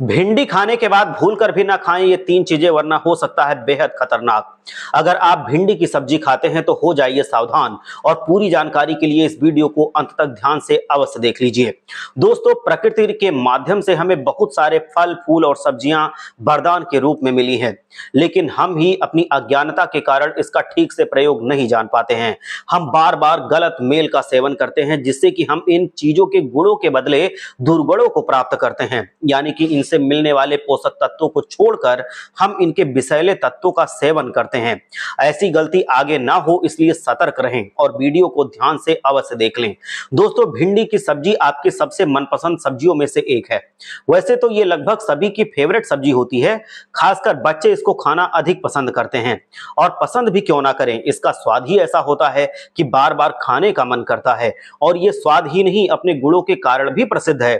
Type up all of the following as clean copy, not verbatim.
भिंडी खाने के बाद भूलकर भी ना खाएं ये तीन चीजें, वरना हो सकता है बेहद खतरनाक। अगर आप भिंडी की सब्जी खाते हैं तो हो जाइए सावधान, और पूरी जानकारी के लिए इस वीडियो को अंत तक ध्यान से अवश्य देख लीजिए। दोस्तों, प्रकृति के माध्यम से हमें बहुत सारे फल, फूल और सब्जियां वरदान के रूप में मिली हैं, लेकिन हम ही अपनी अज्ञानता के कारण इसका ठीक से प्रयोग नहीं जान पाते हैं। हम बार बार गलत मेल का सेवन करते हैं, जिससे कि हम इन चीजों के गुणों के बदले दुर्गुणों को प्राप्त करते हैं, यानी कि इनसे मिलने वाले पोषक तत्वों को छोड़कर हम इनके विषैले तत्वों का सेवन करते हैं। ऐसी गलती आगे ना हो, इसलिए सतर्क रहें और वीडियो को ध्यान से अवश्य देख लें। दोस्तों, भिंडी की सब्जी आपकी सबसे मनपसंद सब्जियों में से एक है। वैसे तो ये लगभग सभी की फेवरेट सब्जी होती है, खासकर बच्चे इसको खाना अधिक पसंद करते हैं। और पसंद भी क्यों ना करें, इसका स्वाद ही ऐसा होता है कि बार बार खाने का मन करता है। और ये स्वाद ही नहीं, अपने गुणों के कारण भी प्रसिद्ध है।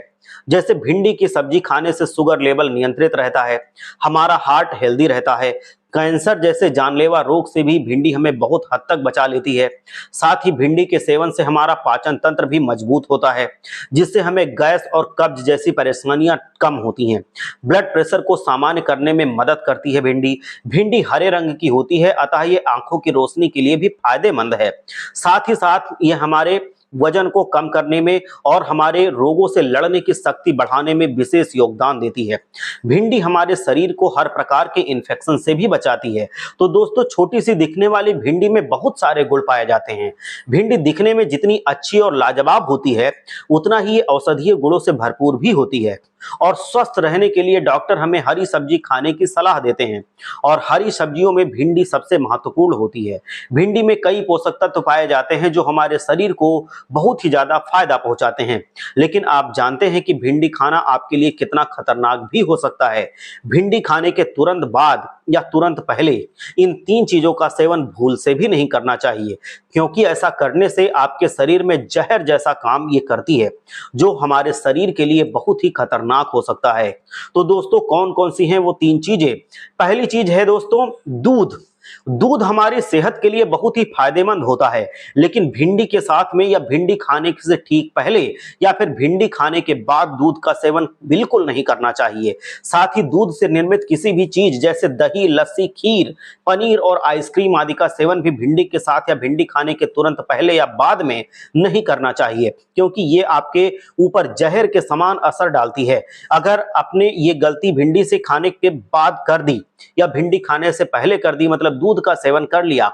जैसे भिंडी की सब्जी खाने से शुगर लेवल नियंत्रित रहता है, हमारा हार्ट हेल्दी रहता है, कैंसर जैसे जानलेवा रोग से भी भिंडी हमें बहुत हद तक बचा लेती है। साथ ही भिंडी के सेवन से हमारा पाचन तंत्र भी मजबूत होता है, जिससे हमें गैस और कब्ज जैसी परेशानियां कम होती हैं। ब्लड प्रेशर को सामान्य करने में मदद करती है भिंडी। भिंडी हरे रंग की होती है, अतः ये आंखों की रोशनी के लिए भी फायदेमंद है। साथ ही साथ ये हमारे वजन को कम करने में और हमारे रोगों से लड़ने की शक्ति बढ़ाने में विशेष योगदान देती है। भिंडी हमारे शरीर को हर प्रकार के इन्फेक्शन से भी बचाती है। तो दोस्तों, छोटी सी दिखने वाली भिंडी में बहुत सारे गुण पाए जाते हैं। भिंडी दिखने में जितनी अच्छी और लाजवाब होती है, उतना ही ये औषधीय गुणों से भरपूर भी होती है। और स्वस्थ रहने के लिए डॉक्टर हमें हरी सब्जी खाने की सलाह देते हैं, और हरी सब्जियों में भिंडी सबसे महत्वपूर्ण होती है। भिंडी में कई पोषक तत्व पाए जाते हैं जो हमारे शरीर को बहुत ही ज्यादा फायदा पहुंचाते हैं। लेकिन आप जानते हैं कि भिंडी खाना आपके लिए कितना खतरनाक भी हो सकता है। भिंडी खाने के तुरंत बाद या तुरंत पहले इन तीन चीजों का सेवन भूल से भी नहीं करना चाहिए, क्योंकि ऐसा करने से आपके शरीर में जहर जैसा काम ये करती है, जो हमारे शरीर के लिए बहुत ही खतरनाक हो सकता है। तो दोस्तों, कौन कौन सी हैं वो तीन चीजें? पहली चीज है दोस्तों, दूध। दूध हमारी सेहत के लिए बहुत ही फायदेमंद होता है, लेकिन भिंडी के साथ में या भिंडी खाने से ठीक पहले या फिर भिंडी खाने के बाद दूध का सेवन बिल्कुल नहीं करना चाहिए। साथ ही दूध से निर्मित किसी भी चीज जैसे दही, लस्सी, खीर, पनीर और आइसक्रीम आदि का सेवन भी भिंडी के साथ या भिंडी खाने के तुरंत पहले या बाद में नहीं करना चाहिए, क्योंकि ये आपके ऊपर जहर के समान असर डालती है। अगर आपने ये गलती भिंडी से खाने के बाद कर दी या भिंडी खाने से पहले कर दी, मतलब दूध का सेवन कर लिया,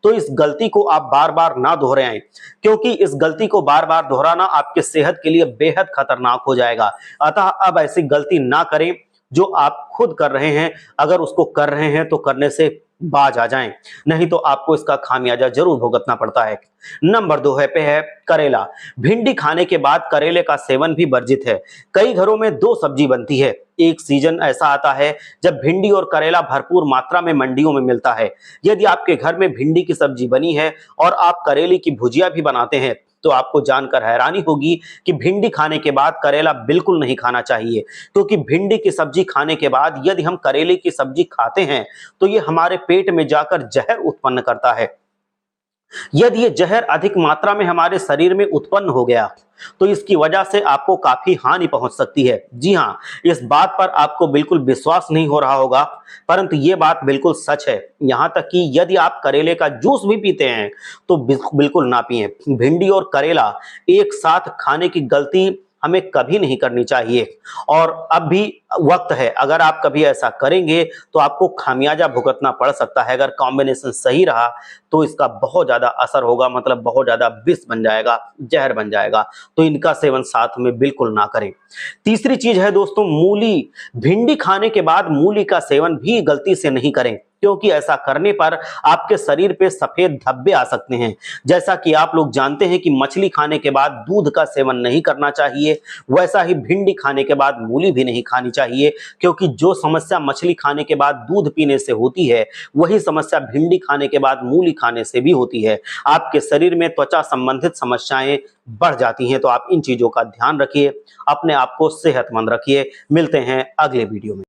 तो इस गलती को आप बार बार ना दोहराएं, क्योंकि इस गलती को बार बार दोहराना आपके सेहत के लिए बेहद खतरनाक हो जाएगा। अतः अब ऐसी गलती ना करें जो आप खुद कर रहे हैं। अगर उसको कर रहे हैं तो करने से बाज आ जाएं, नहीं तो आपको इसका खामियाजा जरूर भुगतना पड़ता है। नंबर 2 पे है करेला। भिंडी खाने के बाद करेले का सेवन भी वर्जित है। कई घरों में दो सब्जी बनती है। एक सीजन ऐसा आता है जब भिंडी और करेला भरपूर मात्रा में मंडियों में मिलता है। यदि आपके घर में भिंडी की सब्जी बनी है और आप करेले की भुजिया भी बनाते हैं, तो आपको जानकर हैरानी होगी कि भिंडी खाने के बाद करेला बिल्कुल नहीं खाना चाहिए, क्योंकि भिंडी की सब्जी खाने के बाद यदि हम करेले की सब्जी खाते हैं तो ये हमारे पेट में जाकर जहर उत्पन्न करता है। यदि ये जहर अधिक मात्रा में हमारे शरीर में उत्पन्न हो गया तो इसकी वजह से आपको काफी हानि पहुंच सकती है। जी हाँ, इस बात पर आपको बिल्कुल विश्वास नहीं हो रहा होगा, परंतु ये बात बिल्कुल सच है। यहां तक कि यदि आप करेले का जूस भी पीते हैं तो बिल्कुल ना पिएं। भिंडी और करेला एक साथ खाने की गलती हमें कभी नहीं करनी चाहिए, और अब भी वक्त है। अगर आप कभी ऐसा करेंगे तो आपको खामियाजा भुगतना पड़ सकता है। अगर कॉम्बिनेशन सही रहा तो इसका बहुत ज्यादा असर होगा, मतलब बहुत ज्यादा विष बन जाएगा, जहर बन जाएगा। तो इनका सेवन साथ में बिल्कुल ना करें। तीसरी चीज है दोस्तों, मूली। भिंडी खाने के बाद मूली का सेवन भी गलती से नहीं करें, क्योंकि ऐसा करने पर आपके शरीर पे सफेद धब्बे आ सकते हैं। जैसा कि आप लोग जानते हैं कि मछली खाने के बाद दूध का सेवन नहीं करना चाहिए, वैसा ही भिंडी खाने के बाद मूली भी नहीं खानी चाहिए, क्योंकि जो समस्या मछली खाने के बाद दूध पीने से होती है, वही समस्या भिंडी खाने के बाद मूली खाने से भी होती है। आपके शरीर में त्वचा संबंधित समस्याएं बढ़ जाती हैं। तो आप इन चीजों का ध्यान रखिए, अपने आप को सेहतमंद रखिए। मिलते हैं अगले वीडियो में।